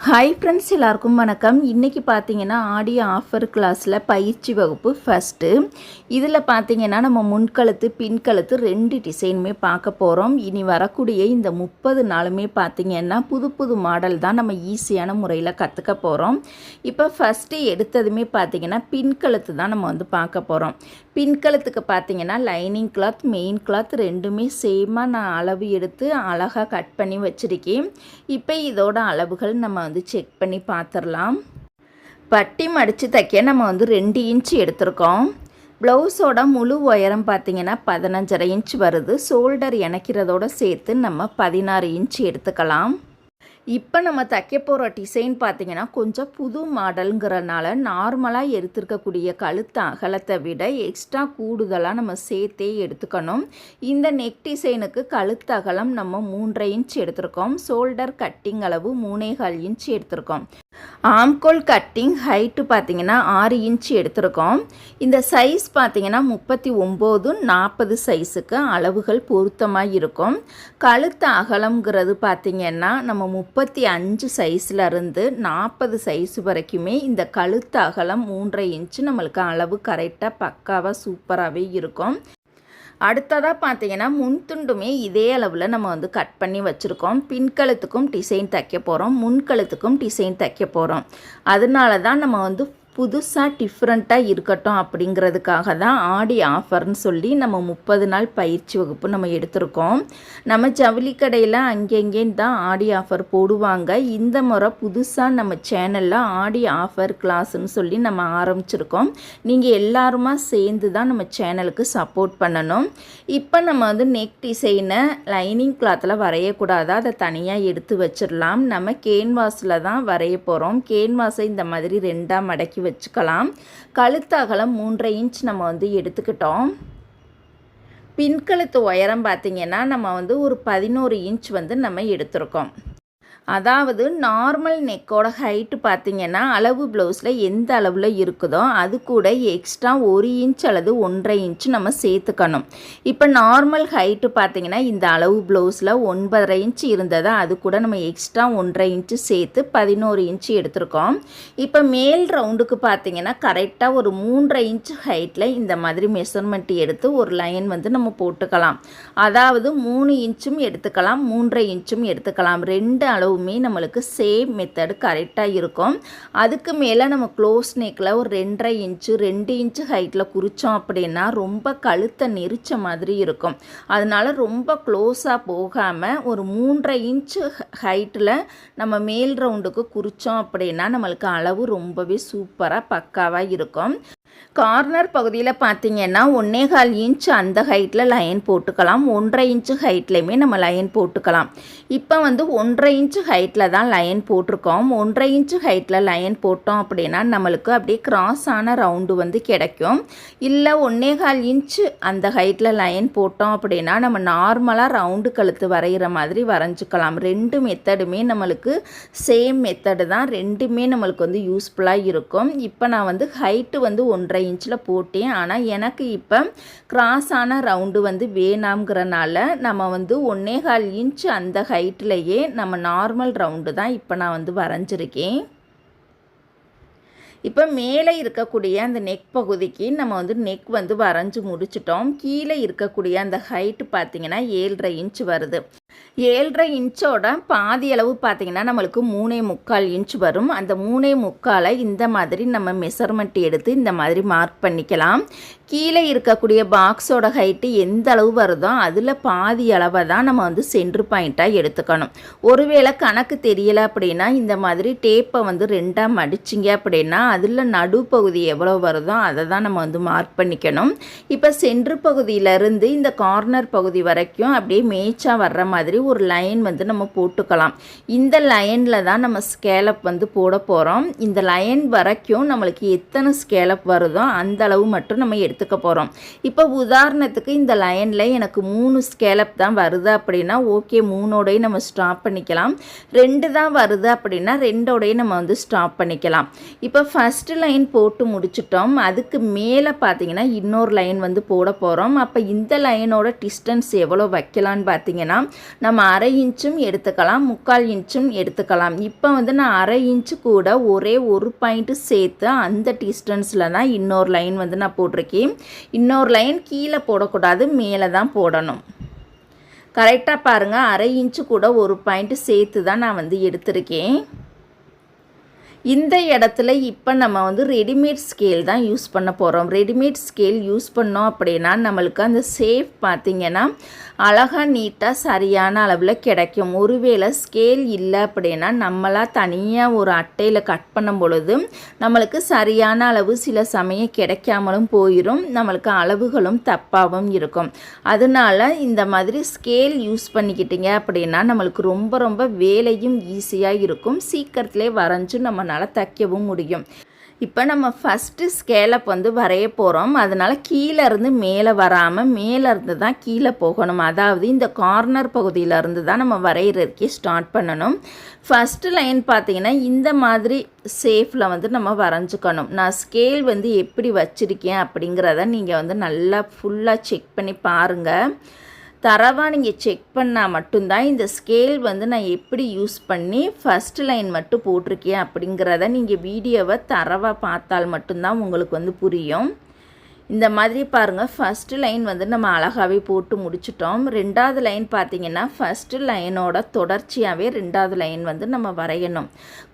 Hi friends, எல்லாருக்கும் வணக்கம். இன்றைக்கி பார்த்தீங்கன்னா ஆடி ஆஃபர் கிளாஸில் பயிற்சி வகுப்பு ஃபஸ்ட்டு. இதில் பார்த்தீங்கன்னா நம்ம முன்கழுத்து பின்கழுத்து 2 டிசைனுமே பார்க்க போகிறோம். இனி வரக்கூடிய இந்த 30 நாளுமே பார்த்தீங்கன்னா புது புது மாடல் தான் நம்ம ஈஸியான முறையில் கற்றுக்க போகிறோம். இப்போ ஃபஸ்ட்டு எடுத்ததுமே பார்த்தீங்கன்னா பின்கழுத்து தான் நம்ம பார்க்க போகிறோம். பின்கழுத்துக்கு பார்த்தீங்கன்னா லைனிங் கிளாத் மெயின் கிளாத் ரெண்டுமே சேமாக நான் அளவு எடுத்து அழகாக கட் பண்ணி வச்சுருக்கேன். இப்போ இதோட அளவுகள் நம்ம செக் பண்ணி பார்த்துடலாம். பட்டி மடித்து தைக்க நம்ம 2 இன்ச் எடுத்திருக்கோம். ப்ளவுஸோட முழு உயரம் பார்த்திங்கன்னா 15.5 இன்ச் வருது. ஷோல்டர் இணைக்கிறதோடு சேர்த்து நம்ம 16 இன்ச் எடுத்துக்கலாம். இப்போ நம்ம தைக்க போகிற டிசைன் பார்த்திங்கன்னா கொஞ்சம் புது மாடலுங்கிறனால நார்மலாக எடுத்துருக்கக்கூடிய கழுத்து அகலத்தை விட எக்ஸ்ட்ரா கூடுதலாக நம்ம சேர்த்தே எடுத்துக்கணும். இந்த நெக் டிசைனுக்கு கழுத்து அகலம் நம்ம 3.5 இன்ச் எடுத்திருக்கோம். ஷோல்டர் கட்டிங் அளவு 3.25 இன்ச் எடுத்திருக்கோம். ஆம்கோல் கட்டிங் ஹைட்டு பார்த்திங்கன்னா 6 இன்ச் எடுத்திருக்கோம். இந்த சைஸ் பார்த்திங்கன்னா 39, 40 சைஸுக்கு அளவுகள் பொருத்தமாக இருக்கும். கழுத்து அகலம்ங்கிறது பார்த்திங்கன்னா நம்ம 35 சைஸ்லேருந்து 40 சைஸ் வரைக்குமே இந்த கழுத்து அகலம் 3.5 இன்ச்சு நம்மளுக்கு அளவு கரெக்டாக பக்காவாக சூப்பராகவே இருக்கும். அடுத்ததாக பார்த்தீங்கன்னா முன்துண்டுமே இதே அளவில் நம்ம கட் பண்ணி வச்சுருக்கோம். பின்கழுத்துக்கும் டிசைன் தைக்க போகிறோம், முன்கழுத்துக்கும் டிசைன் தைக்க போகிறோம். அதனால தான் நம்ம புதுசாக டிஃப்ரெண்ட்டாக இருக்கட்டும் அப்படிங்கிறதுக்காக தான் ஆடி ஆஃபர்னு சொல்லி நம்ம 30 நாள் பயிற்சி வகுப்பு நம்ம எடுத்திருக்கோம். நம்ம ஜவுளி கடையில் அங்கெங்கேன்னு தான் ஆடி ஆஃபர் போடுவாங்க. இந்த முறை புதுசாக நம்ம சேனலில் ஆடி ஆஃபர் கிளாஸ்ன்னு சொல்லி நம்ம ஆரம்பிச்சிருக்கோம். நீங்கள் எல்லாருமா சேர்ந்து தான் நம்ம சேனலுக்கு சப்போர்ட் பண்ணணும். இப்போ நம்ம நெக் டிசைனை லைனிங் கிளாத்தில் வரையக்கூடாது, அதை தனியாக எடுத்து வச்சிடலாம். நம்ம கேன்வாஸில் தான் வரைய போகிறோம். கேன்வாஸை இந்த மாதிரி 2ஆக மடக்கி வச்சுக்கலாம். கழுத்து அகலம் 3.5 இன்ச் நம்ம எடுத்துக்கிட்டோம். பின்கழுத்து உயரம் பார்த்திங்கன்னா நம்ம ஒரு 11 இன்ச் நம்ம எடுத்திருக்கோம். அதாவது நார்மல் நெக்கோட ஹைட்டு பார்த்திங்கன்னா அளவு ப்ளவுஸில் எந்த அளவில் இருக்குதோ அது கூட எக்ஸ்ட்ரா 1 இன்ச் அல்லது 1.5 இன்ச் நம்ம சேர்த்துக்கணும். இப்போ நார்மல் ஹைட்டு பார்த்திங்கன்னா இந்த அளவு ப்ளவுஸில் 9.5 இன்ச் இருந்ததா அது கூட நம்ம எக்ஸ்ட்ரா 1.5 இன்ச்சு சேர்த்து 11 இன்ச்சு எடுத்திருக்கோம். இப்போ மேல் ரவுண்டுக்கு பார்த்திங்கன்னா கரெக்டாக ஒரு 3.5 இன்ச் ஹைட்டில் இந்த மாதிரி மெஷர்மெண்ட் எடுத்து ஒரு லைன் நம்ம போட்டுக்கலாம். அதாவது 3 இன்ச்சும் எடுத்துக்கலாம், 3.5 இன்ச்சும் எடுத்துக்கலாம். 2 அளவு நம்மளுக்கு சேம் மெத்தட் கரெக்டாக இருக்கும். அதுக்கு மேலே நம்ம க்ளோஸ் நெக்கில் ஒரு 2.5 இன்ச்சு 2 இன்ச்சு ஹைட்டில் குறித்தோம் அப்படின்னா ரொம்ப கழுத்தை நெரிச்ச மாதிரி இருக்கும். அதனால ரொம்ப க்ளோஸாக போகாமல் ஒரு 3.5 இன்ச்சு ஹைட்டில் நம்ம மேல் ரவுண்டுக்கு குறித்தோம் அப்படின்னா நம்மளுக்கு அளவு ரொம்பவே சூப்பராக பக்காவாக இருக்கும். கார்னர் பகுதியில் பார்த்திங்கன்னா 1.25 இன்ச் அந்த ஹைட்டில் லைன் போட்டுக்கலாம். 1.5 இன்ச்சு ஹைட்லேயுமே நம்ம லைன் போட்டுக்கலாம். இப்போ 1.5 இன்ச்சு ஹைட்டில் தான் லைன் போட்டிருக்கோம். 1.5 இன்ச்சு ஹைட்டில் லைன் போட்டோம் அப்படின்னா நம்மளுக்கு அப்படியே கிராஸான ரவுண்டு கிடைக்கும். இல்லை 1.25 இன்ச்சு அந்த ஹைட்டில் லைன் போட்டோம் அப்படின்னா நம்ம நார்மலாக ரவுண்டு கழுத்து வரைகிற மாதிரி வரைஞ்சிக்கலாம். 2 மெத்தடுமே நம்மளுக்கு சேம் மெத்தடு தான். ரெண்டுமே நம்மளுக்கு யூஸ்ஃபுல்லாக இருக்கும். இப்போ நான் ஹைட்டு 1.5 இன்ச்சில் போட்டேன். ஆனால் எனக்கு இப்போ கிராஸான ரவுண்டு வேணாம்ங்கிறனால நம்ம 1.25 இன்ச் அந்த ஹைட்லேயே நம்ம நார்மல் ரவுண்டு தான் இப்போ நான் வரைஞ்சிருக்கேன். இப்போ மேலே இருக்கக்கூடிய அந்த நெக் பகுதிக்கு நம்ம நெக் வரைஞ்சி முடிச்சிட்டோம். கீழே இருக்கக்கூடிய அந்த ஹைட்டு பார்த்திங்கன்னா 7.5 இன்ச் வருது. 7.5 இன்ச்சோட பாதி அளவு பார்த்திங்கன்னா நம்மளுக்கு 3.25 இன்ச் வரும். அந்த 3.25 இந்த மாதிரி நம்ம மெஷர்மெண்ட் எடுத்து இந்த மாதிரி மார்க் பண்ணிக்கலாம். கீழே இருக்கக்கூடிய பாக்ஸோட ஹைட்டு எந்த அளவு வருதோ அதில் பாதி அளவை தான் நம்ம சென்ட்ரு பாயிண்ட்டாக எடுத்துக்கணும். ஒருவேளை கணக்கு தெரியலை அப்படின்னா இந்த மாதிரி டேப்பை 2ஆக மடிச்சிங்க அப்படின்னா அதில் நடுப்பகுதி எவ்வளோ வருதோ அதை தான் நம்ம மார்க் பண்ணிக்கணும். இப்போ சென்ட்ரு பகுதியிலேருந்து இந்த கார்னர் பகுதி வரைக்கும் அப்படியே மேய்ச்சாக வர்ற மாதிரி ஒரு லைன் நம்ம போட்டுக்கலாம். இந்த லைனில் தான் நம்ம ஸ்கேலப் போட போகிறோம். இந்த லைன் வரைக்கும் நம்மளுக்கு எத்தனை ஸ்கேலப் வருதோ அந்த அளவு மட்டும் நம்ம எடுத்துக்க போகிறோம். இப்போ உதாரணத்துக்கு இந்த லைனில் எனக்கு 3 ஸ்கேலப் தான் வருது அப்படின்னா ஓகே, 3ஓடையும் நம்ம ஸ்டாப் பண்ணிக்கலாம். 2 தான் வருது அப்படின்னா 2ஓடையும் நம்ம ஸ்டாப் பண்ணிக்கலாம். இப்போ ஃபஸ்ட்டு லைன் போட்டு முடிச்சிட்டோம். அதுக்கு மேலே பார்த்தீங்கன்னா இன்னொரு லைன் போட போகிறோம். அப்போ இந்த லைனோட டிஸ்டன்ஸ் எவ்வளோ வைக்கலான்னு பார்த்தீங்கன்னா நம்ம 1/2 இன்ச்சும் எடுத்துக்கலாம், 3/4 இன்ச்சும் எடுத்துக்கலாம். இப்போ வந்து நான் 1/2 இன்ச்சு கூட ஒரே ஒரு பாயிண்ட்டு சேர்த்து அந்த டிஸ்டன்ஸில் தான் இன்னொரு லைன் வந்து நான் போட்டிருக்கேன். இன்னொரு லைன் கீழே போடக்கூடாது, மேலே தான் போடணும். கரெக்டாக பாருங்கள், 1/2 இன்ச்சு கூட ஒரு பாயிண்ட்டு சேர்த்து தான் நான் வந்து எடுத்திருக்கேன். இந்த இடத்துல இப்போ நம்ம வந்து ரெடிமேட் ஸ்கேல் தான் யூஸ் பண்ண போகிறோம். ரெடிமேட் ஸ்கேல் யூஸ் பண்ணோம் அப்படின்னா நம்மளுக்கு அந்த ஷேப் பார்த்திங்கன்னா அழகாக நீட்டாக சரியான அளவில் கிடைக்கும். ஒருவேளை ஸ்கேல் இல்லை அப்படின்னா நம்மளாக தனியாக ஒரு அட்டையில் கட் பண்ணும் பொழுது நம்மளுக்கு சரியான அளவு சில சமயம் கிடைக்காமலும் போயிடும், நம்மளுக்கு அளவுகளும் தப்பாகவும் இருக்கும். அதனால இந்த மாதிரி ஸ்கேல் யூஸ் பண்ணிக்கிட்டீங்க அப்படின்னா நம்மளுக்கு ரொம்ப ரொம்ப வேலையும் ஈஸியாக இருக்கும், சீக்கிரத்திலே வரைஞ்சி நம்மளால் தைக்கவும் முடியும். இப்போ நம்ம ஃபஸ்ட்டு ஸ்கேலப் வந்து வரைய போகிறோம். அதனால் கீழே இருந்து மேலே வராமல் மேலேருந்து தான் கீழே போகணும். அதாவது இந்த கார்னர் பகுதியிலேருந்து தான் நம்ம வரைகிறதுக்கே ஸ்டார்ட் பண்ணணும். ஃபஸ்ட்டு லைன் பார்த்திங்கன்னா இந்த மாதிரி ஷேப்பில் வந்து நம்ம வரைஞ்சிக்கணும். நான் ஸ்கேல் வந்து எப்படி வச்சுருக்கேன் அப்படிங்கிறத நீங்கள் வந்து நல்லா ஃபுல்லாக செக் பண்ணி பாருங்கள். தரவாக நீங்கள் செக் பண்ணால் மட்டும்தான் இந்த ஸ்கேல் வந்து நான் எப்படி யூஸ் பண்ணி ஃபஸ்ட்டு லைன் மட்டும் போட்டிருக்கேன் அப்படிங்கிறத நீங்கள் வீடியோவை தரவாக பார்த்தால் மட்டும்தான் உங்களுக்கு வந்து புரியும். இந்த மாதிரி பாருங்கள், ஃபஸ்ட்டு லைன் வந்து நம்ம அழகாகவே போட்டு முடிச்சிட்டோம். ரெண்டாவது லைன் பார்த்திங்கன்னா ஃபஸ்ட்டு லைனோட தொடர்ச்சியாகவே ரெண்டாவது லைன் வந்து நம்ம வரையணும்.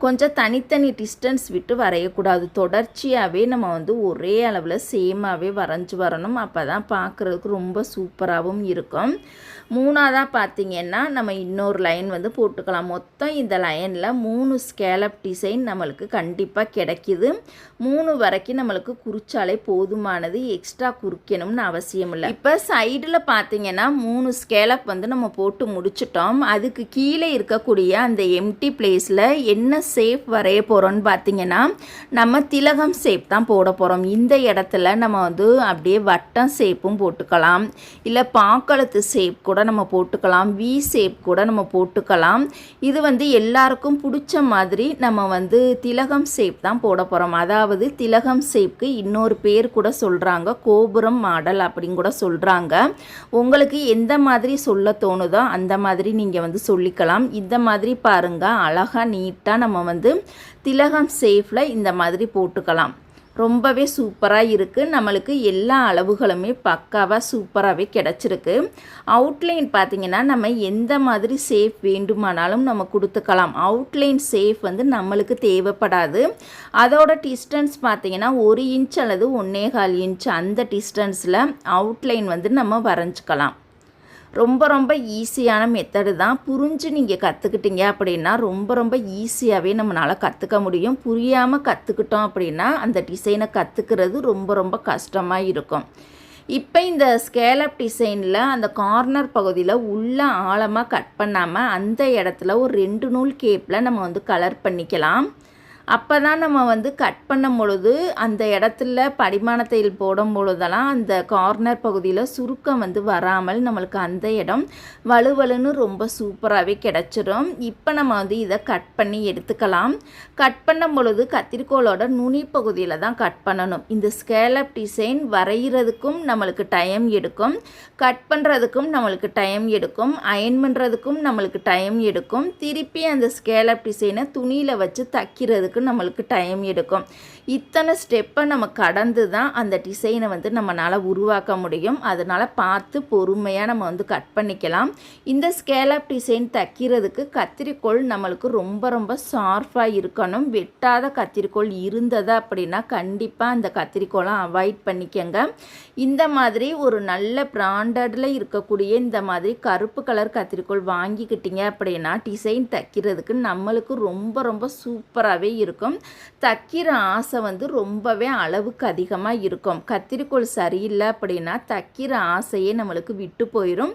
கொஞ்சம் தனித்தனி டிஸ்டன்ஸ் விட்டு வரையக்கூடாது, தொடர்ச்சியாகவே நம்ம வந்து ஒரே அளவில் சேமாகவே வரைஞ்சி வரணும். அப்போ தான் பார்க்குறதுக்கு ரொம்ப சூப்பராகவும் இருக்கும். மூணாவதாக பார்த்திங்கன்னா நம்ம இன்னொரு லைன் வந்து போட்டுக்கலாம். மொத்தம் இந்த லைனில் 3 ஸ்கேலப் டிசைன் நம்மளுக்கு கண்டிப்பாக கிடைக்கிது. 3 வரைக்கும் நம்மளுக்கு குறிச்சாலே போதுமானது, எக்ஸ்ட்ரா குறிக்கணும்னு அவசியம் இல்லை. இப்போ சைடில் பார்த்திங்கன்னா 3 ஸ்கேலப் வந்து நம்ம போட்டு முடிச்சிட்டோம். அதுக்கு கீழே இருக்கக்கூடிய அந்த எம்டி பிளேஸில் என்ன ஷேப் வரைய போகிறோன்னு பார்த்திங்கன்னா நம்ம திலகம் ஷேப் தான் போட போகிறோம். இந்த இடத்துல நம்ம வந்து அப்படியே வட்டம் ஷேப்பும் போட்டுக்கலாம், இல்லை பாக்கழுத்து ஷேப் கூட நம்ம போட்டுக்கலாம், வி ஷேப் கூட நம்ம போட்டுக்கலாம். இது வந்து எல்லாருக்கும் பிடிச்ச மாதிரி நம்ம வந்து திலகம் ஷேப் தான் போட போகிறோம். அதாவது திலகம் ஷேப்க்கு இன்னொரு பேர் கூட சொல்கிறாங்க, கோபுரம் மாடல் அப்படின்னு கூட சொல்கிறாங்க. உங்களுக்கு எந்த மாதிரி சொல்ல தோணுதோ அந்த மாதிரி நீங்கள் வந்து சொல்லிக்கலாம். இந்த மாதிரி பாருங்கள், அழகாக நீட்டாக நம்ம வந்து திலகம் ஷேப்பில் இந்த மாதிரி போட்டுக்கலாம். ரொம்பவே சூப்பராக இருக்குது. நம்மளுக்கு எல்லா அளவுகளுமே பக்காவாக சூப்பராகவே கிடச்சிருக்கு. அவுட்லைன் பார்த்திங்கன்னா நம்ம எந்த மாதிரி ஷேப் வேண்டுமானாலும் நம்ம கொடுத்துக்கலாம். அவுட்லைன் ஷேப் வந்து நம்மளுக்கு தேவைப்படாது. அதோட டிஸ்டன்ஸ் பார்த்திங்கன்னா 1 இன்ச் அல்லது 1.25 இன்ச் அந்த டிஸ்டன்ஸில் அவுட்லைன் வந்து நம்ம வரைஞ்சிக்கலாம். ரொம்ப ரொம்ப ஈஸியான மெத்தடு தான். புரிஞ்சு நீங்கள் கற்றுக்கிட்டீங்க அப்படின்னா ரொம்ப ரொம்ப ஈஸியாகவே நம்மளால் கற்றுக்க முடியும். புரியாமல் கற்றுக்கிட்டோம் அப்படின்னா அந்த டிசைனை கற்றுக்கிறது ரொம்ப ரொம்ப கஷ்டமாக இருக்கும். இப்போ இந்த ஸ்கேலப் டிசைனில் அந்த கார்னர் பகுதியில் உள்ள ஆழமாக கட் பண்ணாமல் அந்த இடத்துல ஒரு 2 நூல் கேப்பில் நம்ம வந்து கலர் பண்ணிக்கலாம். அப்போ தான் நம்ம வந்து கட் பண்ணும் பொழுது அந்த இடத்துல படிமானத்தை போடும் பொழுதெல்லாம் அந்த கார்னர் பகுதியில் சுருக்கம் வந்து வராமல் நம்மளுக்கு அந்த இடம் வலுவலுன்னு ரொம்ப சூப்பராகவே கிடச்சிடும். இப்போ நம்ம வந்து இதை கட் பண்ணி எடுத்துக்கலாம். கட் பண்ணும் பொழுது கத்திரிக்கோளோட நுனி பகுதியில் தான் கட் பண்ணணும். இந்த ஸ்கேலப் டிசைன் வரைகிறதுக்கும் நம்மளுக்கு டைம் எடுக்கும், கட் பண்ணுறதுக்கும் நம்மளுக்கு டைம் எடுக்கும், அயன் பண்ணுறதுக்கும் நம்மளுக்கு டைம் எடுக்கும், திருப்பி அந்த ஸ்கேலப் டிசைனை துணியில் வச்சு தைக்கிறதுக்கு நம்மளுக்கு டைம் எடுக்கும். இத்தனை ஸ்டெப்பை நம்ம கடந்து தான் அந்த டிசைனை வந்து நம்மளால் உருவாக்க முடியும். அதனால் பார்த்து பொறுமையாக நம்ம வந்து கட் பண்ணிக்கலாம். இந்த ஸ்கேலப் டிசைன் தைக்கிறதுக்கு கத்திரிக்கோள் நம்மளுக்கு ரொம்ப ரொம்ப ஷார்ப்பாக இருக்கணும். வெட்டாத கத்திரிக்கோள் இருந்தது அப்படின்னா கண்டிப்பாக அந்த கத்திரிக்கோளை அவாய்ட் பண்ணிக்கங்க. இந்த மாதிரி ஒரு நல்ல பிராண்டடில் இருக்கக்கூடிய இந்த மாதிரி கருப்பு கலர் கத்திரிக்கோள் வாங்கிக்கிட்டீங்க அப்படின்னா டிசைன் தைக்கிறதுக்கு நம்மளுக்கு ரொம்ப ரொம்ப சூப்பராகவே இருக்கும். தைக்கிற ஆசை வந்து ரொம்பவே அளவுக்கு அதிகமாக இருக்கும். கத்திரிக்கோள் சரியில்லை அப்படின்னா தைக்கிற ஆசையே நம்மளுக்கு விட்டு போயிடும்,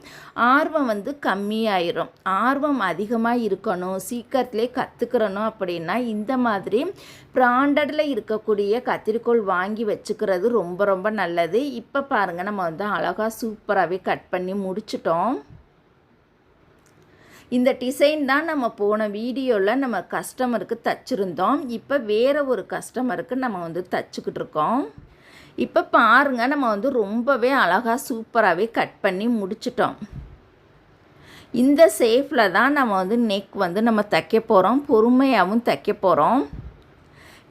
ஆர்வம் வந்து கம்மியாயிரும். ஆர்வம் அதிகமாக இருக்கணும், சீக்கிரத்திலே கற்றுக்கிறணும் அப்படின்னா இந்த மாதிரி பிராண்டடில் இருக்கக்கூடிய கத்திரிக்கோள் வாங்கி வச்சுக்கிறது ரொம்ப ரொம்ப நல்லது. இப்போ பாருங்கள், நம்ம வந்து அழகாக சூப்பராகவே கட் பண்ணி முடிச்சிட்டோம். இந்த டிசைன் தான் நம்ம போன வீடியோவில் நம்ம கஸ்டமருக்கு தைச்சிருந்தோம். இப்போ வேறு ஒரு கஸ்டமருக்கு நம்ம வந்து தைச்சிக்கிட்டு இருக்கோம். இப்போ பாருங்கள், நம்ம வந்து ரொம்பவே அழகாக சூப்பராகவே கட் பண்ணி முடிச்சிட்டோம். இந்த ஷேப்பில் தான் நம்ம வந்து நெக் வந்து நம்ம தைக்க போகிறோம், பொறுமையாகவும் தைக்க போகிறோம்.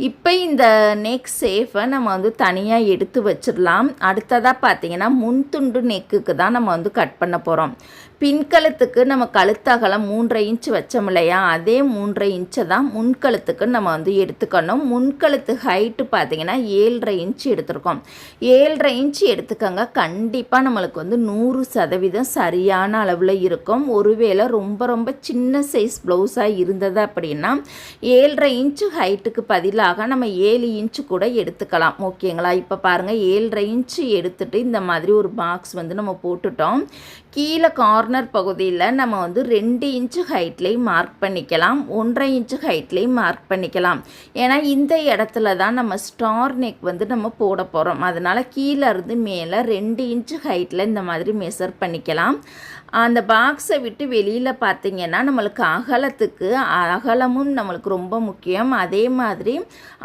இப்போ இந்த நெக் ஷேப்பை நம்ம வந்து தனியாக எடுத்து வச்சிடலாம். அடுத்ததாக பார்த்தீங்கன்னா முன்துண்டு நெக்குக்கு தான் நம்ம வந்து கட் பண்ண போகிறோம். பின்கழுத்துக்கு நம்ம கழுத்தகலம் 3.5 இன்ச்சு வச்சோம் இல்லையா, அதே 3.5 இன்ச்சை தான் முன்கழுத்துக்கு நம்ம வந்து எடுத்துக்கணும். முன்கழுத்து ஹைட்டு பார்த்தீங்கன்னா 7.5 இன்ச்சு எடுத்துருக்கோம். 7.5 இன்ச்சு எடுத்துக்கோங்க. கண்டிப்பாக நம்மளுக்கு வந்து 100% சரியான அளவில் இருக்கும். ஒருவேளை ரொம்ப ரொம்ப சின்ன சைஸ் ப்ளவுஸாக இருந்தது அப்படின்னா 7.5 இன்ச்சு ஹைட்டுக்கு பதிலாக நம்ம 7 இன்ச்சு கூட எடுத்துக்கலாம். ஓகேங்களா? இப்போ பாருங்கள், 7.5 இன்ச்சு எடுத்துகிட்டு இந்த மாதிரி ஒரு பாக்ஸ் வந்து நம்ம போட்டுட்டோம். கீழே கார்னர் பகுதியில் நம்ம வந்து 2 இன்ச்சு ஹைட்லேயும் மார்க் பண்ணிக்கலாம், 1.5 இன்ச்சு ஹைட்லேயும் மார்க் பண்ணிக்கலாம். ஏன்னா இந்த இடத்துல தான் நம்ம ஸ்டார் நெக் வந்து நம்ம போட போகிறோம். அதனால் கீழே இருந்து மேலே 2 இன்ச்சு ஹைட்டில் இந்த மாதிரி மெஷர் பண்ணிக்கலாம். அந்த பாக்ஸை விட்டு வெளியில் பார்த்திங்கன்னா நம்மளுக்கு அகலமும் நம்மளுக்கு ரொம்ப முக்கியம். அதே மாதிரி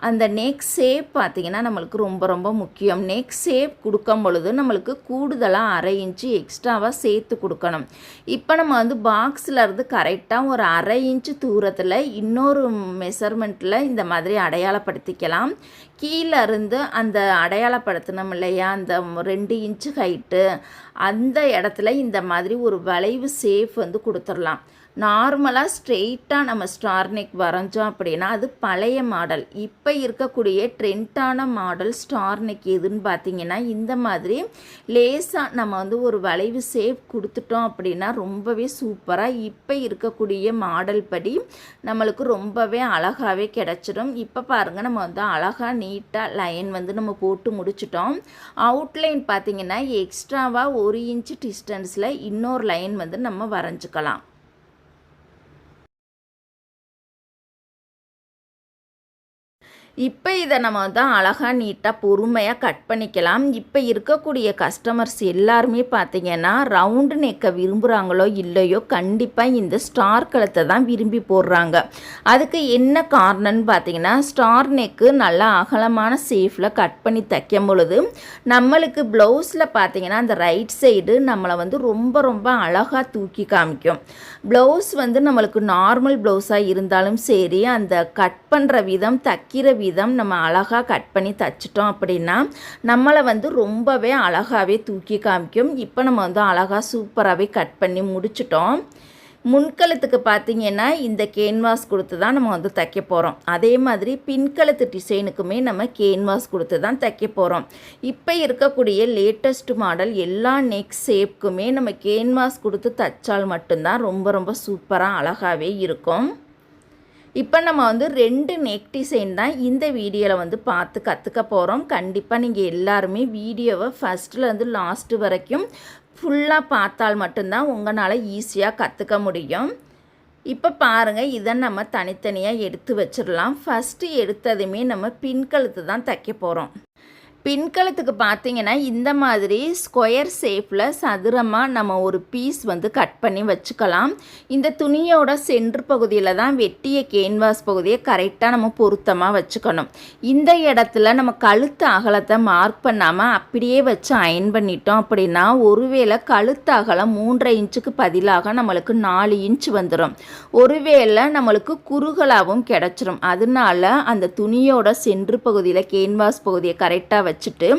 அந்த நெக் ஷேப் பார்த்திங்கன்னா நம்மளுக்கு ரொம்ப ரொம்ப முக்கியம். நெக் ஷேப் கொடுக்கும் பொழுது நம்மளுக்கு கூடுதலாக 1/2 இன்ச்சு எக்ஸ்ட்ராவாக சேர்த்து கொடுக்கணும். இப்போ நம்ம வந்து பாக்ஸில் இருந்து கரெக்டாக ஒரு 1/2 இன்ச்சு தூரத்தில் இன்னொரு மெஷர்மெண்ட்டில் இந்த மாதிரி அடையாளப்படுத்திக்கலாம். கீழே இருந்து அந்த அடையாளப்படுத்தணும் இல்லையா, அந்த 2 இன்ச்சு ஹைட்டு அந்த இடத்துல இந்த மாதிரி ஒரு வளைவு ஷேப் வந்து கொடுத்துடலாம். நார்மலாக ஸ்ட்ரெயிட்டாக நம்ம ஸ்டார் நெக் வரைஞ்சோம் அப்படின்னா அது பழைய மாடல். இப்போ இருக்கக்கூடிய ட்ரெண்டான மாடல் ஸ்டார் நெக் எதுன்னு பார்த்தீங்கன்னா இந்த மாதிரி லேசாக நம்ம வந்து ஒரு வளைவு ஷேப் கொடுத்துட்டோம் அப்படின்னா ரொம்பவே சூப்பராக இப்போ இருக்கக்கூடிய மாடல் படி நம்மளுக்கு ரொம்பவே அழகாகவே கிடச்சிடும். இப்போ பாருங்கள், நம்ம வந்து அழகாக நீட்டாக லைன் வந்து நம்ம போட்டு முடிச்சிட்டோம். அவுட்லைன் பார்த்திங்கன்னா எக்ஸ்ட்ராவாக 1 இன்ச்சு டிஸ்டன்ஸில் இன்னொரு லைன் வந்து நம்ம வரைஞ்சிக்கலாம். இப்போ இதை நம்ம வந்து அழகாக நீட்டாக பொறுமையாக கட் பண்ணிக்கலாம். இப்போ இருக்கக்கூடிய கஸ்டமர்ஸ் எல்லாருமே பார்த்திங்கன்னா ரவுண்டு நெக்கை விரும்புகிறாங்களோ இல்லையோ கண்டிப்பாக இந்த ஸ்டார் கழுத்தை தான் விரும்பி போடுறாங்க. அதுக்கு என்ன காரணம்னு பார்த்திங்கன்னா ஸ்டார் நெக்கு நல்லா அகலமான ஷேப்பில் கட் பண்ணி தைக்கும் பொழுது நம்மளுக்கு ப்ளவுஸில் பார்த்திங்கன்னா அந்த ரைட் சைடு நம்மளை வந்து ரொம்ப ரொம்ப அழகாக தூக்கி காமிக்கும். ப்ளவுஸ் வந்து நம்மளுக்கு நார்மல் ப்ளவுஸாக இருந்தாலும் சரி, அந்த கட் பண்ணுற விதம் தைக்கிற விதம் நம்ம அழகாக கட் பண்ணி தைச்சிட்டோம் அப்படின்னா நம்மளை வந்து ரொம்பவே அழகாகவே தூக்கி காமிக்கும். இப்போ நம்ம வந்து அழகாக சூப்பராகவே கட் பண்ணி முடிச்சிட்டோம். முன்கழுத்துக்கு பார்த்திங்கன்னா இந்த கேன்வாஸ் கொடுத்து தான் நம்ம வந்து தைக்க போகிறோம். அதே மாதிரி பின்கழுத்து டிசைனுக்குமே நம்ம கேன்வாஸ் கொடுத்து தான் தைக்க போகிறோம். இப்போ இருக்கக்கூடிய லேட்டஸ்ட் மாடல் எல்லா நெக் ஷேப்புக்குமே நம்ம கேன்வாஸ் கொடுத்து தைச்சால் மட்டும்தான் ரொம்ப ரொம்ப சூப்பராக அழகாகவே இருக்கும். இப்போ நம்ம வந்து 2 நெக் டிசைன் தான் இந்த வீடியோவில் வந்து பார்த்து கற்றுக்க போகிறோம். கண்டிப்பாக நீங்கள் எல்லாருமே வீடியோவை ஃபஸ்ட்டில் லாஸ்ட்டு வரைக்கும் ஃபுல்லாக பார்த்தால் மட்டும்தான் உங்களால் ஈஸியாக கற்றுக்க முடியும். இப்போ பாருங்கள், இதை நம்ம தனித்தனியாக எடுத்து வச்சிடலாம். ஃபஸ்ட்டு எடுத்ததுமே நம்ம பின்கழுத்து தான் தைக்க போகிறோம். பின்கழுத்துக்கு பார்த்திங்கன்னா இந்த மாதிரி ஸ்கொயர் ஷேப்பில் சதுரமாக நம்ம ஒரு பீஸ் வந்து கட் பண்ணி வச்சுக்கலாம். இந்த துணியோட சென்ட்ரு பகுதியில் தான் வெட்டிய கேன்வாஸ் பகுதியை கரெக்டாக நம்ம பொருத்தமாக வச்சுக்கணும். இந்த இடத்துல நம்ம கழுத்து அகலத்தை மார்க் பண்ணாமல் அப்படியே வச்சு அயன் பண்ணிட்டோம் அப்படின்னா ஒருவேளை கழுத்து அகலம் 3.5 இன்ச்சுக்கு பதிலாக நம்மளுக்கு 4 இன்ச்சு வந்துடும். ஒருவேளை நம்மளுக்கு குறுகலாகவும் கிடச்சிரும். அதனால அந்த துணியோட சென்ட்ரு பகுதியில் கேன்வாஸ் பகுதியை கரெக்டாக வச்சுட்டு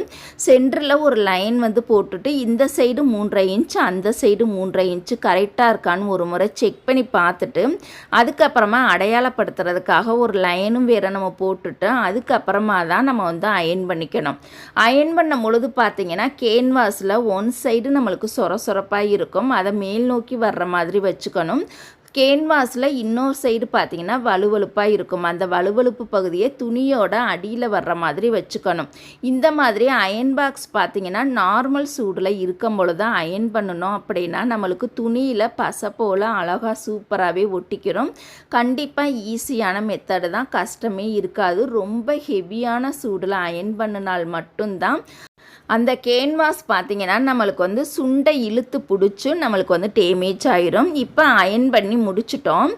சென்டரில் ஒரு லைன் வந்து போட்டுட்டு இந்த சைடு 3.5 இன்ச்சு அந்த சைடு 3.5 இன்ச்சு கரெக்டாக இருக்கான்னு ஒரு முறை செக் பண்ணி பார்த்துட்டு அதுக்கப்புறமா அடையாளப்படுத்துறதுக்காக ஒரு லைனும் வேறு நம்ம போட்டுட்டு அதுக்கப்புறமா தான் நம்ம வந்து அயன் பண்ணிக்கணும். அயன் பண்ணும் பொழுது பார்த்திங்கன்னா கேன்வாஸில் ஒன் சைடு நம்மளுக்கு சொரப்பாக இருக்கும், அதை மேல் நோக்கி வர்ற மாதிரி வச்சுக்கணும். கேன்வாஸில் இன்னொரு சைடு பார்த்திங்கன்னா வலுவலுப்பாக இருக்கும். அந்த வலுவலுப்பு பகுதியை துணியோட அடியில் வர்ற மாதிரி வச்சுக்கணும். இந்த மாதிரி அயன் பாக்ஸ் பார்த்திங்கன்னா நார்மல் சூடில் இருக்கும் பொழுது தான் அயன் பண்ணணும் அப்படின்னா நம்மளுக்கு துணியில் பசை போல் அழகாக சூப்பராகவே ஒட்டிக்கிறோம். கண்டிப்பாக ஈஸியான மெத்தடு தான், கஷ்டமே இருக்காது. ரொம்ப ஹெவியான சூடில் அயன் பண்ணினால் மட்டும்தான் அந்த கேன்வாஸ் பார்த்திங்கன்னா நம்மளுக்கு வந்து சுண்டை இழுத்து பிடிச்சி நம்மளுக்கு வந்து டேமேஜ் ஆயிரும். இப்போ அயன் பண்ணி முடிச்சிட்டோம்.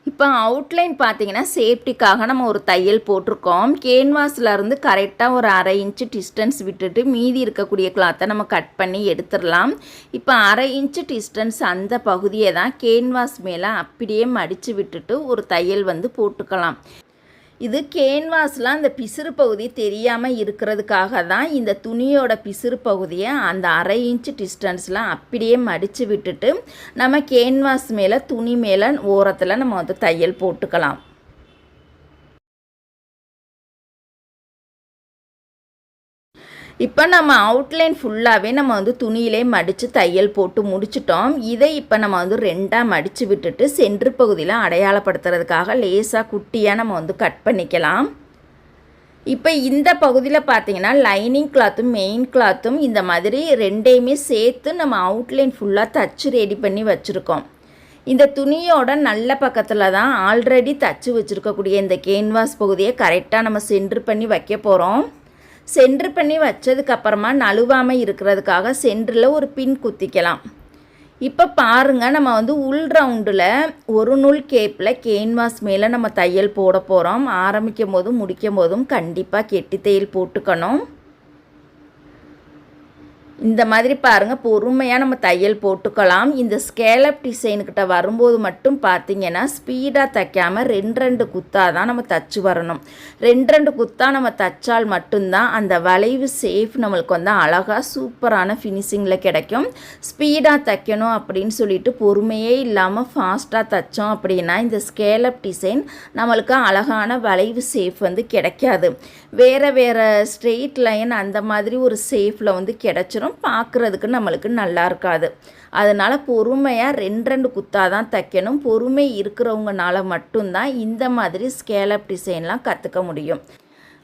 இப்போ அவுட்லைன் பார்த்தீங்கன்னா சேஃப்டிக்காக நம்ம ஒரு தையல் போட்டிருக்கோம். கேன்வாஸ்லேருந்து கரெக்டாக ஒரு 1/2 இன்ச்சு டிஸ்டன்ஸ் விட்டுட்டு மீதி இருக்கக்கூடிய கிளாத்தை நம்ம கட் பண்ணி எடுத்துடலாம். இப்போ 1/2 இன்ச்சு டிஸ்டன்ஸ் அந்த பகுதியை தான் கேன்வாஸ் மேலே அப்படியே மடித்து விட்டுட்டு ஒரு தையல் வந்து போட்டுக்கலாம். இது கேன்வாஸில் அந்த பிசுறு பகுதி தெரியாமல் இருக்கிறதுக்காக தான் இந்த துணியோட பிசுறு பகுதியை அந்த 1/2 இன்ச்சு டிஸ்டன்ஸில் அப்படியே மடித்து விட்டுட்டு நம்ம கேன்வாஸ் மேலே துணி மேலே ஓரத்தில் நம்ம வந்து தையல் போட்டுக்கலாம். இப்போ நம்ம அவுட்லைன் ஃபுல்லாகவே நம்ம வந்து துணியிலே மடித்து தையல் போட்டு முடிச்சிட்டோம். இதை இப்போ நம்ம வந்து 2ஆக மடித்து விட்டுட்டு சென்ட்ரு பகுதியில் அடையாளப்படுத்துறதுக்காக லேசாக குட்டியாக நம்ம வந்து கட் பண்ணிக்கலாம். இப்போ இந்த பகுதியில் பார்த்தீங்கன்னா லைனிங் கிளாத்தும் மெயின் கிளாத்தும் இந்த மாதிரி 2யுமே சேர்த்து நம்ம அவுட்லைன் ஃபுல்லாக தச்சு ரெடி பண்ணி வச்சுருக்கோம். இந்த துணியோட நல்ல பக்கத்தில் தான் ஆல்ரெடி தச்சு வச்சுருக்கக்கூடிய இந்த கேன்வாஸ் பகுதியை கரெக்டாக நம்ம சென்ட்ரு பண்ணி வைக்க போகிறோம். சென்ட்ரு பண்ணி வச்சதுக்கப்புறமா நழுவாமல் இருக்கிறதுக்காக சென்டரில் ஒரு பின் குத்திக்கலாம். இப்போ பாருங்கள், நம்ம வந்து உள் ரவுண்டில் ஒரு நூல் கேப்பில் கேன்வாஸ் மேலே நம்ம தையல் போட போகிறோம். ஆரம்பிக்கும் போதும் முடிக்கும் போதும் கண்டிப்பாக கெட்டி தையல் போட்டுக்கணும். இந்த மாதிரி பாருங்கள், பொறுமையாக நம்ம தையல் போட்டுக்கலாம். இந்த ஸ்கேலப் டிசைனுக்கிட்ட வரும்போது மட்டும் பார்த்திங்கன்னா ஸ்பீடாக தைக்காமல் 2 குத்தாக தான் நம்ம தச்சு வரணும். 2 குத்தாக நம்ம தைச்சால் மட்டும்தான் அந்த வளைவு சேஃப் நம்மளுக்கு வந்து அழகாக சூப்பரான ஃபினிஷிங்கில் கிடைக்கும். ஸ்பீடாக தைக்கணும் அப்படின்னு சொல்லிட்டு பொறுமையே இல்லாமல் ஃபாஸ்ட்டாக தைச்சோம் அப்படின்னா இந்த ஸ்கேலப் டிசைன் நம்மளுக்கு அழகான வளைவு சேஃப் வந்து கிடைக்காது. வேறு ஸ்ட்ரெயிட் லைன் அந்த மாதிரி ஒரு சேஃபில் வந்து கிடைச்சிரும். பார்க்குறதுக்கு நம்மளுக்கு நல்லா இருக்காது. அதனால் பொறுமையாக 2 குத்தாக தான் தைக்கணும். பொறுமை இருக்கிறவங்கனால மட்டும்தான் இந்த மாதிரி ஸ்கேலப் டிசைன்லாம் கற்றுக்க முடியும்.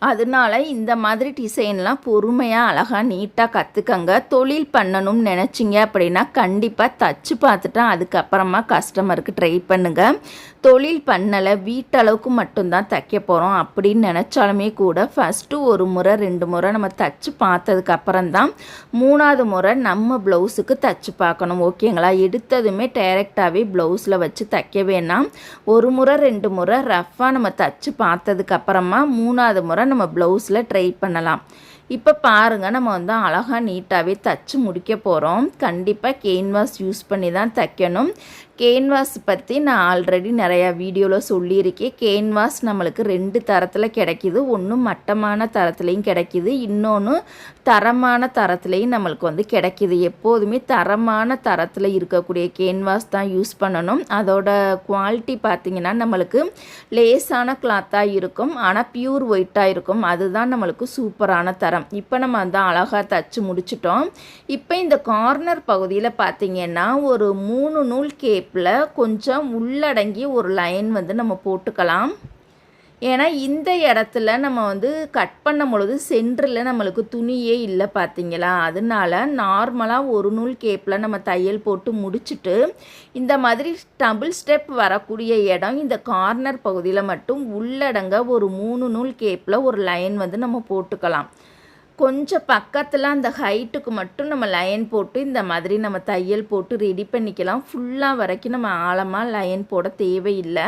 அதனால இந்த மாதிரி டிசைன்லாம் பொறுமையாக அழகாக நீட்டாக கற்றுக்கங்க. தொழில் பண்ணணும்னு நினச்சிங்க அப்படின்னா கண்டிப்பாக தச்சு பார்த்துட்டு அதுக்கப்புறமா கஸ்டமருக்கு ட்ரை பண்ணுங்கள். தொழில் பண்ணலை, வீட்டளவுக்கு மட்டும்தான் தைக்க போகிறோம் அப்படின்னு நினச்சாலுமே கூட ஃபஸ்ட்டு 1 முறை 2 முறை நம்ம தச்சு பார்த்ததுக்கப்புறம்தான் 3ஆவது முறை நம்ம ப்ளவுஸுக்கு தச்சு பார்க்கணும். ஓகேங்களா? எடுத்ததுமே டைரெக்டாகவே ப்ளவுஸில் வச்சு தைக்க வேணாம். 1 முறை 2 முறை ரஃப்பாக நம்ம தச்சு பார்த்ததுக்கப்புறமா 3ஆவது முறை நம்ம ப்ளவுஸில் ட்ரை பண்ணலாம். இப்போ பாருங்கள், நம்ம வந்து அழகாக நீட்டாகவே தச்சு முடிக்க போகிறோம். கண்டிப்பாக கேன்வாஸ் யூஸ் பண்ணி தான் தைக்கணும். கேன்வாஸ் பற்றி நான் ஆல்ரெடி நிறையா வீடியோவில் சொல்லியிருக்கேன். கேன்வாஸ் நம்மளுக்கு 2 தரத்தில் கிடைக்கிது. ஒன்று மட்டமான தரத்துலேயும் கிடைக்கிது, இன்னொன்று தரமான தரத்துலேயும் நம்மளுக்கு வந்து கிடைக்கிது. எப்போதுமே தரமான தரத்தில் இருக்கக்கூடிய கேன்வாஸ் தான் யூஸ் பண்ணணும். அதோட குவாலிட்டி பார்த்திங்கன்னா நம்மளுக்கு லேசான கிளாத்தாக இருக்கும், ஆனால் பியூர் ஒயிட்டாக இருக்கும். அதுதான் நம்மளுக்கு சூப்பரான தரம். இப்போ நம்ம வந்து அழகாக தச்சு முடிச்சிட்டோம். இப்போ இந்த கார்னர் பகுதியில் பார்த்திங்கன்னா ஒரு 3 நூல் கேப்பில் கொஞ்சம் உள்ளடங்கி ஒரு லைன் வந்து நம்ம போட்டுக்கலாம். ஏன்னா இந்த இடத்துல நம்ம வந்து கட் பண்ணும் பொழுது சென்டரில் நம்மளுக்கு துணியே இல்லை பார்த்தீங்களா. அதனால நார்மலாக 1 நூல் கேப்பில் நம்ம தையல் போட்டு முடிச்சுட்டு இந்த மாதிரி டபுள் ஸ்டெப் வரக்கூடிய இடம் இந்த கார்னர் பகுதியில் மட்டும் உள்ளடங்க ஒரு 3 நூல் கேப்பில் ஒரு லைன் வந்து நம்ம போட்டுக்கலாம். கொஞ்சம் பக்கத்தில் அந்த ஹைட்டுக்கு மட்டும் நம்ம லைன் போட்டு இந்த மாதிரி நம்ம தையல் போட்டு ரெடி பண்ணிக்கலாம். ஃபுல்லாக வரைக்கும் நம்ம ஆழமாக லைன் போட தேவையில்லை.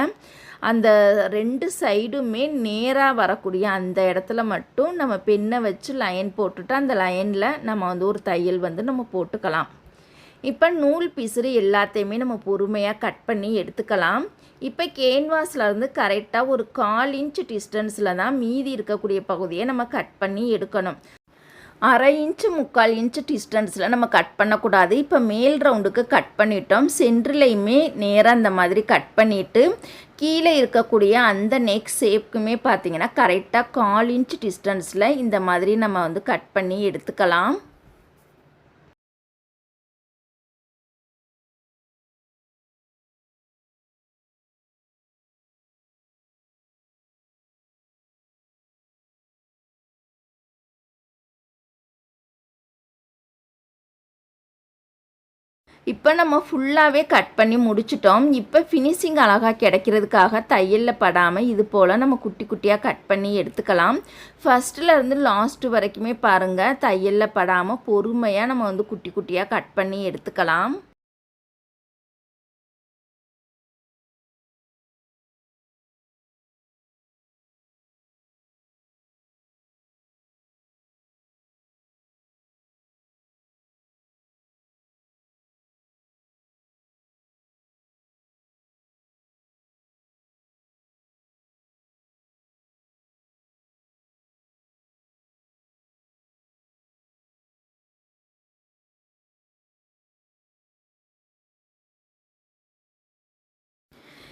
அந்த 2 சைடுமே நேராக வரக்கூடிய அந்த இடத்துல மட்டும் நம்ம பெண்ணை வச்சு லைன் போட்டுட்டு அந்த லைனில் நம்ம வந்து ஒரு தையல் வந்து நம்ம போட்டுக்கலாம். இப்போ நூல் பிசுறு எல்லாத்தையுமே நம்ம பொறுமையாக கட் பண்ணி எடுத்துக்கலாம். இப்போ கேன்வாஸில் இருந்து கரெக்டாக ஒரு 1/4 இன்ச்சு டிஸ்டன்ஸில் தான் மீதி இருக்கக்கூடிய பகுதியை நம்ம கட் பண்ணி எடுக்கணும். 1/2 இன்ச்சு 3/4 இன்ச்சு டிஸ்டன்ஸில் நம்ம கட் பண்ணக்கூடாது. இப்போ மேல் ரவுண்டுக்கு கட் பண்ணிட்டோம். சென்டர்லையுமே நேராக இந்த மாதிரி கட் பண்ணிவிட்டு கீழே இருக்கக்கூடிய அந்த நெக் ஷேப்புக்குமே பார்த்திங்கன்னா கரெக்டாக 1/4 இன்ச்சு டிஸ்டன்ஸில் இந்த மாதிரி நம்ம வந்து கட் பண்ணி எடுத்துக்கலாம். இப்போ நம்ம ஃபுல்லாகவே கட் பண்ணி முடிச்சிட்டோம். இப்போ ஃபினிஷிங் அழகாக கிடைக்கிறதுக்காக தையலில் படாமல் இது போல் நம்ம குட்டி குட்டியாக கட் பண்ணி எடுத்துக்கலாம். ஃபஸ்ட்டில் லாஸ்ட்டு வரைக்குமே பாருங்கள், தையலில் படாமல் பொறுமையாக நம்ம வந்து குட்டி குட்டியாக கட் பண்ணி எடுத்துக்கலாம்.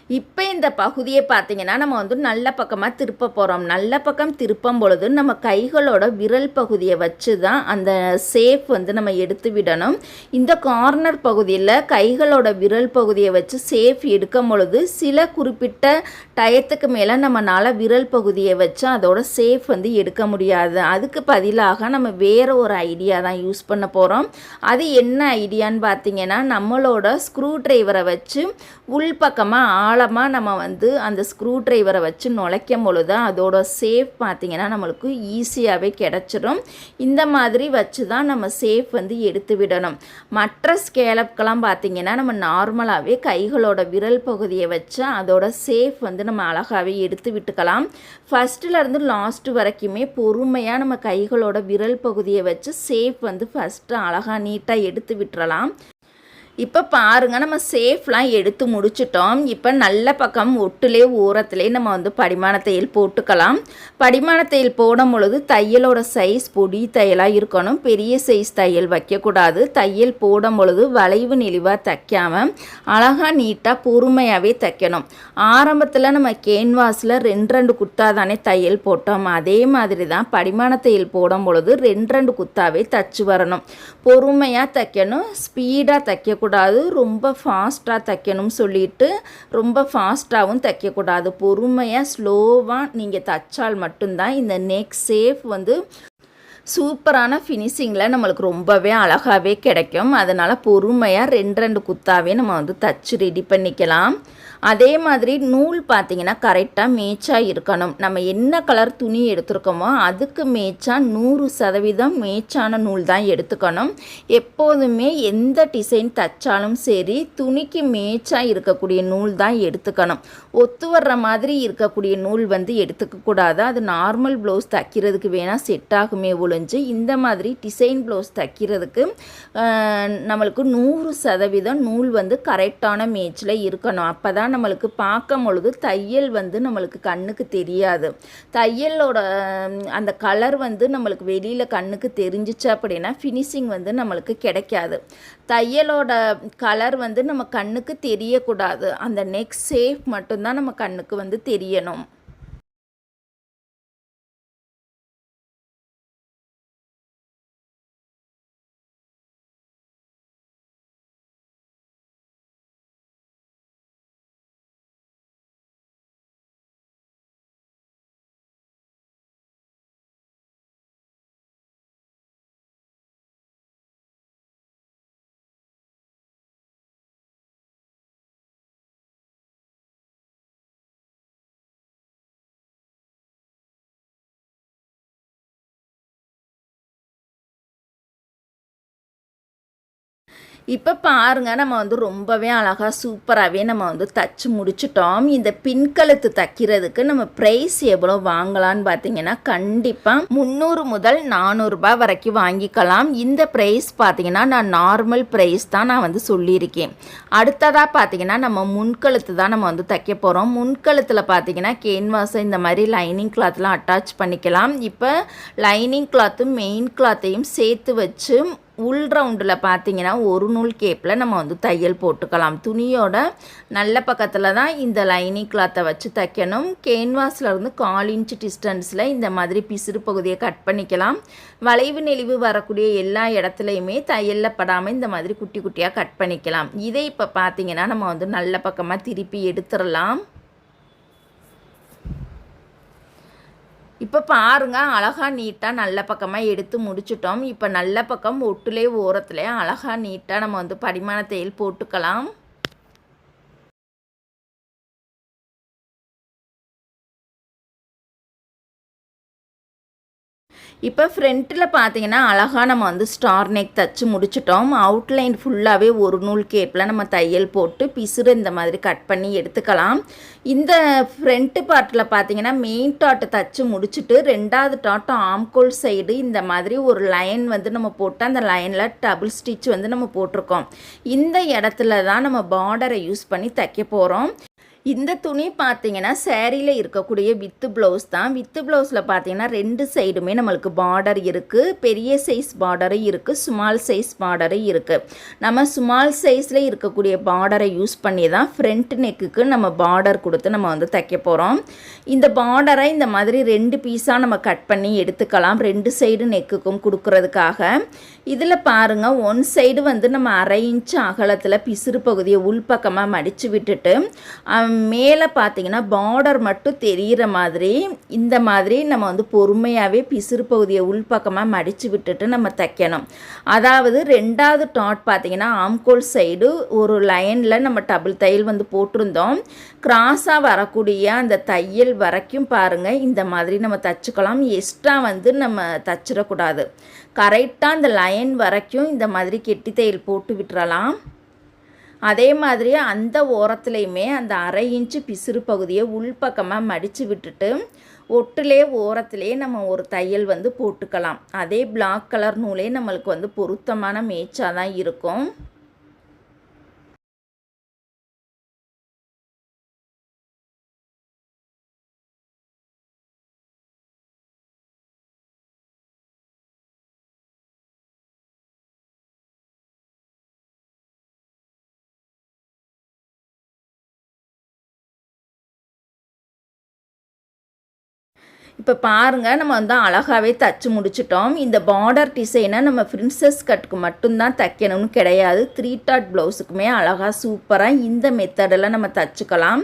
இப்போ இந்த பகுதியை பார்த்தீங்கன்னா நம்ம வந்து நல்ல பக்கமாக திருப்ப போகிறோம். நல்ல பக்கம் திருப்பும் பொழுது நம்ம கைகளோட விரல் பகுதியை வச்சு தான் அந்த ஷேப் வந்து நம்ம எடுத்து விடணும். இந்த கார்னர் பகுதியில் கைகளோட விரல் பகுதியை வச்சு ஷேப் எடுக்கும் பொழுது சில குறிப்பிட்ட டயத்துக்கு மேலே நம்மளால் விரல் பகுதியை வச்சு அதோட ஷேப் வந்து எடுக்க முடியாது. அதுக்கு பதிலாக நம்ம வேறு ஒரு ஐடியா தான் யூஸ் பண்ண போகிறோம். அது என்ன ஐடியான்னு பார்த்தீங்கன்னா, நம்மளோட ஸ்க்ரூ டிரைவரை வச்சு உள்பக்கமாக ஆழமாக நம்ம வந்து அந்த ஸ்க்ரூ டிரைவரை வச்சு நுழைக்கும் பொழுது அதோட ஷேப் பார்த்திங்கன்னா நம்மளுக்கு ஈஸியாகவே கிடச்சிடும். இந்த மாதிரி வச்சு தான் நம்ம ஷேப் வந்து எடுத்து விடணும். மற்ற ஸ்கேலப்கெல்லாம் பார்த்திங்கன்னா நம்ம நார்மலாகவே கைகளோட விரல் பகுதியை வச்சு அதோட ஷேப் வந்து நம்ம அழகாகவே எடுத்து விட்டுக்கலாம். ஃபஸ்ட்டுலேருந்து லாஸ்ட்டு வரைக்குமே பொறுமையாக நம்ம கைகளோட விரல் பகுதியை வச்சு ஷேப் வந்து ஃபஸ்ட்டு அழகாக நீட்டாக எடுத்து விட்டுறலாம். இப்போ பாருங்கள், நம்ம ஷேப்லாம் எடுத்து முடிச்சிட்டோம். இப்போ நல்ல பக்கம் ஒட்டுலே ஓரத்துலேயே நம்ம வந்து படிமான தையல் போட்டுக்கலாம். படிமான தையல் போடும் பொழுது தையலோட சைஸ் பொடி தையலாக இருக்கணும். பெரிய சைஸ் தையல் வைக்கக்கூடாது. தையல் போடும் பொழுது வளைவு நெளிவாக தைக்காமல் அழகாக நீட்டாக பொறுமையாகவே தைக்கணும். ஆரம்பத்தில் நம்ம கேன்வாஸில் 2 குத்தா தானே தையல் போட்டோம். அதே மாதிரி தான் படிமான தையல் போடும் பொழுது 2 குத்தாவே தைச்சி வரணும். பொறுமையாக தைக்கணும். ஸ்பீடாக தைக்க கூடாது, ரொம்ப ஃபாஸ்ட்டாக தைக்கணும்னு சொல்லிட்டு ரொம்ப ஃபாஸ்ட்டாகவும் தைக்கக்கூடாது. பொறுமையாக ஸ்லோவாக நீங்கள் தைச்சால் மட்டும்தான் இந்த நெக் ஷேப் வந்து சூப்பரான ஃபினிஷிங்கில் நம்மளுக்கு ரொம்பவே அழகாகவே கிடைக்கும். அதனால் பொறுமையாக 2 குத்தாவே நம்ம வந்து தச்சு ரெடி பண்ணிக்கலாம். அதே மாதிரி நூல் பார்த்திங்கன்னா கரெக்டாக மேட்சாக இருக்கணும். நம்ம என்ன கலர் துணி எடுத்துருக்கோமோ அதுக்கு மேட்சாக 100% மேட்சான நூல் தான் எடுத்துக்கணும். எப்போதுமே எந்த டிசைன் தைச்சாலும் சரி துணிக்கு மேட்சாக இருக்கக்கூடிய நூல் தான் எடுத்துக்கணும். ஒத்து வர்ற மாதிரி இருக்கக்கூடிய நூல் வந்து எடுத்துக்கக்கூடாது. அது நார்மல் ப்ளவுஸ் தைக்கிறதுக்கு வேணால் செட் ஆகுமே ஒழிஞ்சு இந்த மாதிரி டிசைன் ப்ளவுஸ் தைக்கிறதுக்கு நம்மளுக்கு 100% நூல் வந்து கரெக்டான மேட்சில் இருக்கணும். அப்போ தான் நம்மளுக்கு பார்க்கும் பொழுது தையல் வந்து நம்மளுக்கு கண்ணுக்கு தெரியாது. தையலோட அந்த கலர் வந்து நம்மளுக்கு வெளியில் கண்ணுக்கு தெரிஞ்சிச்சு அப்படின்னா ஃபினிஷிங் வந்து நம்மளுக்கு கிடைக்காது. தையலோட கலர் வந்து நம்ம கண்ணுக்கு தெரியக்கூடாது. அந்த நெக் ஷேப் மட்டும்தான் நம்ம கண்ணுக்கு வந்து தெரியணும். இப்போ பாருங்கள், நம்ம வந்து ரொம்பவே அழகாக சூப்பராகவே நம்ம வந்து தச்சு முடிச்சிட்டோம். இந்த பின்கழுத்து தைக்கிறதுக்கு நம்ம ப்ரைஸ் எவ்வளோ வாங்கலான்னு பார்த்தீங்கன்னா கண்டிப்பாக 300 முதல் 400 ரூபாய் வரைக்கும் வாங்கிக்கலாம். இந்த ப்ரைஸ் பார்த்தீங்கன்னா நான் நார்மல் ப்ரைஸ் தான் நான் வந்து சொல்லியிருக்கேன். அடுத்ததாக பார்த்தீங்கன்னா நம்ம முன்கழுத்து தான் நம்ம வந்து தைக்க போகிறோம். முன்கழுத்தில் பார்த்தீங்கன்னா கேன்வாஸை இந்த மாதிரி லைனிங் கிளாத்லாம் அட்டாச் பண்ணிக்கலாம். இப்போ லைனிங் கிளாத்தும் மெயின் கிளாத்தையும் சேர்த்து வச்சு உள் ரவுண்டில் பார்த்தீங்கன்னா ஒரு நூல் கேப்பில் நம்ம வந்து தையல் போட்டுக்கலாம். துணியோட நல்ல பக்கத்தில் தான் இந்த லைனிங் கிளாத்தை வச்சு தைக்கணும். கேன்வாஸில் இருந்து 1/4 இன்ச் டிஸ்டன்ஸில் இந்த மாதிரி பிசிறு பகுதியை கட் பண்ணிக்கலாம். வளைவு நெளிவு வரக்கூடிய எல்லா இடத்துலையுமே தையலில் படாமல் இந்த மாதிரி குட்டி குட்டியாக கட் பண்ணிக்கலாம். இதை இப்போ பார்த்தீங்கன்னா நம்ம வந்து நல்ல பக்கமாக திருப்பி எடுத்துடலாம். இப்போ பாருங்கள், அழகாக நீட்டாக நல்ல பக்கமாக எடுத்து முடிச்சிட்டோம். இப்போ நல்ல பக்கம் ஒட்டுலே ஓரத்துலேயே அழகாக நீட்டாக நம்ம வந்து படிமான தையல் போட்டுக்கலாம். இப்போ ஃப்ரண்ட்டில் பார்த்தீங்கன்னா அழகாக நம்ம வந்து ஸ்டார் நெக் தச்சு முடிச்சிட்டோம். அவுட்லைன் ஃபுல்லாகவே ஒரு நூல் கேப்பில் நம்ம தையல் போட்டு பிசுறு இந்த மாதிரி கட் பண்ணி எடுத்துக்கலாம். இந்த ஃப்ரண்ட்டு பார்ட்டில் பார்த்தீங்கன்னா மெயின் டாட்டை தச்சு முடிச்சுட்டு 2வது டாட்டு ஆம்கோல் சைடு இந்த மாதிரி ஒரு லைன் வந்து நம்ம போட்டு அந்த லைனில் டபுள் ஸ்டிச் வந்து நம்ம போட்டிருக்கோம். இந்த இடத்துல தான் நம்ம பார்டரை யூஸ் பண்ணி தைக்க போகிறோம். இந்த துணி பார்த்தீங்கன்னா சேரீல இருக்கக்கூடிய வித்து ப்ளவுஸ் தான். வித்து ப்ளவுஸில் பார்த்தீங்கன்னா 2 சைடுமே நம்மளுக்கு பார்டர் இருக்குது. பெரிய சைஸ் பார்டரும் இருக்குது, ஸ்மால் சைஸ் பார்டரும் இருக்குது. நம்ம ஸ்மால் சைஸில் இருக்கக்கூடிய பார்டரை யூஸ் பண்ணி தான் ஃப்ரண்ட் நெக்குக்கு நம்ம பார்டர் கொடுத்து நம்ம வந்து தைக்க போகிறோம். இந்த பார்டரை இந்த மாதிரி 2 பீஸாக நம்ம கட் பண்ணி எடுத்துக்கலாம், 2 சைடு நெக்குக்கும் கொடுக்கறதுக்காக. இதில் பாருங்கள், 1 சைடு வந்து நம்ம 1/2 இன்ச்சு அகலத்தில் பிசுறு பகுதியை உள்பக்கமாக மடித்து விட்டுட்டு மேலே பார்த்தீங்கன்னா பார்டர் மட்டும் தெரிகிற மாதிரி இந்த மாதிரி நம்ம வந்து பொறுமையாகவே பிசுறு பகுதியை உள்பக்கமாக மடித்து விட்டுட்டு நம்ம தைக்கணும். அதாவது 2வது டாட் பார்த்தீங்கன்னா ஆம்கோல் சைடு ஒரு லைனில் நம்ம டபுள் தையல் வந்து போட்டிருந்தோம். கிராஸாக வரக்கூடிய அந்த தையல் வரைக்கும் பாருங்கள் இந்த மாதிரி நம்ம தைச்சிக்கலாம். எக்ஸ்ட்ரா வந்து நம்ம தைச்சிடக்கூடாது. கரெக்டாக அந்த லைன் வரைக்கும் இந்த மாதிரி கெட்டி தையல் போட்டு விட்டுறலாம். அதே மாதிரி அந்த ஓரத்துலையுமே அந்த 1/2 இன்ச்சு பிசுறு பகுதியை உள்பக்கமாக மடித்து விட்டுட்டு ஒட்டுலே ஓரத்துலே நம்ம ஒரு தையல் வந்து போட்டுக்கலாம். அதே பிளாக் கலர் நூலே நம்மளுக்கு வந்து பொருத்தமான மேட்சாக தான் இருக்கும். இப்போ பாருங்கள், நம்ம வந்து அழகாகவே தைச்சி முடிச்சிட்டோம். இந்த பார்டர் டிசைனை நம்ம பிரின்சஸ் கட்டுக்கு மட்டும்தான் தைக்கணும்னு கிடையாது, 3 டாட் ப்ளவுஸுக்குமே அழகாக சூப்பராக இந்த மெத்தடில் நம்ம தைச்சிக்கலாம்.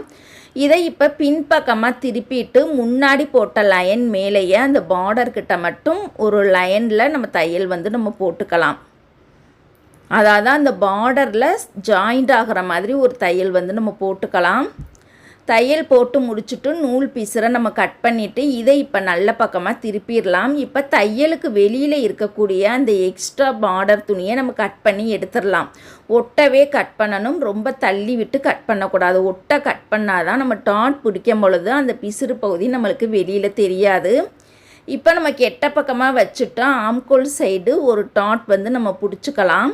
இதை இப்போ பின்பக்கமாக திருப்பிட்டு முன்னாடி போட்ட லைன் மேலேயே அந்த பார்டர்கிட்ட மட்டும் ஒரு லைனில் நம்ம தையல் வந்து நம்ம போட்டுக்கலாம். அதாவது அந்த பார்டரில் ஜாயிண்ட் ஆகிற மாதிரி ஒரு தையல் வந்து நம்ம போட்டுக்கலாம். தையல் போட்டு முடிச்சுட்டு நூல் பீஸரை நம்ம கட் பண்ணிவிட்டு இதை இப்போ நல்ல பக்கமாக திருப்பிடலாம். இப்போ தையலுக்கு வெளியில் இருக்கக்கூடிய அந்த எக்ஸ்ட்ரா பார்டர் துணியை நம்ம கட் பண்ணி எடுத்துடலாம். ஒட்டவே கட் பண்ணணும், ரொம்ப தள்ளி விட்டு கட் பண்ணக்கூடாது. ஒட்டை கட் பண்ணால் தான் நம்ம டாட் பிடிக்கும் பொழுது அந்த பிசுறு பகுதி நம்மளுக்கு வெளியில் தெரியாது. இப்போ நம்ம கெட்ட பக்கமாக வச்சுட்டா ஆம்கோல் சைடு ஒரு டாட் வந்து நம்ம பிடிச்சிக்கலாம்.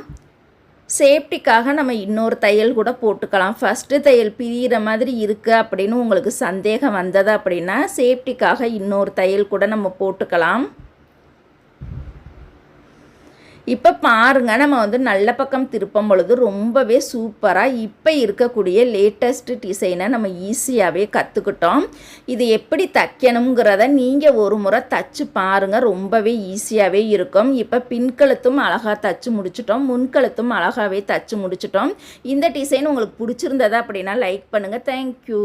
சேஃப்டிக்காக நம்ம இன்னொரு தையல் கூட போட்டுக்கலாம். ஃபஸ்ட்டு தையல் பிரிகிற மாதிரி இருக்குது அப்படின்னு உங்களுக்கு சந்தேகம் வந்தது அப்படின்னா சேஃப்டிக்காக இன்னொரு தையல் கூட நம்ம போட்டுக்கலாம். இப்போ பாருங்கள், நம்ம வந்து நல்ல பக்கம் திருப்பும் பொழுது ரொம்பவே சூப்பராக இப்போ இருக்கக்கூடிய லேட்டஸ்ட் டிசைனை நம்ம ஈஸியாகவே கற்றுக்கிட்டோம். இது எப்படி தைக்கணுங்கிறத நீங்கள் ஒரு முறை தைச்சி பாருங்கள், ரொம்பவே ஈஸியாகவே இருக்கும். இப்போ பின்கழுத்தும் அழகாக தைச்சி முடிச்சிட்டோம், முன்கழுத்தும் அழகாகவே தைச்சி முடிச்சிட்டோம். இந்த டிசைன் உங்களுக்கு பிடிச்சிருந்ததா அப்படின்னா லைக் பண்ணுங்கள். தேங்க்யூ.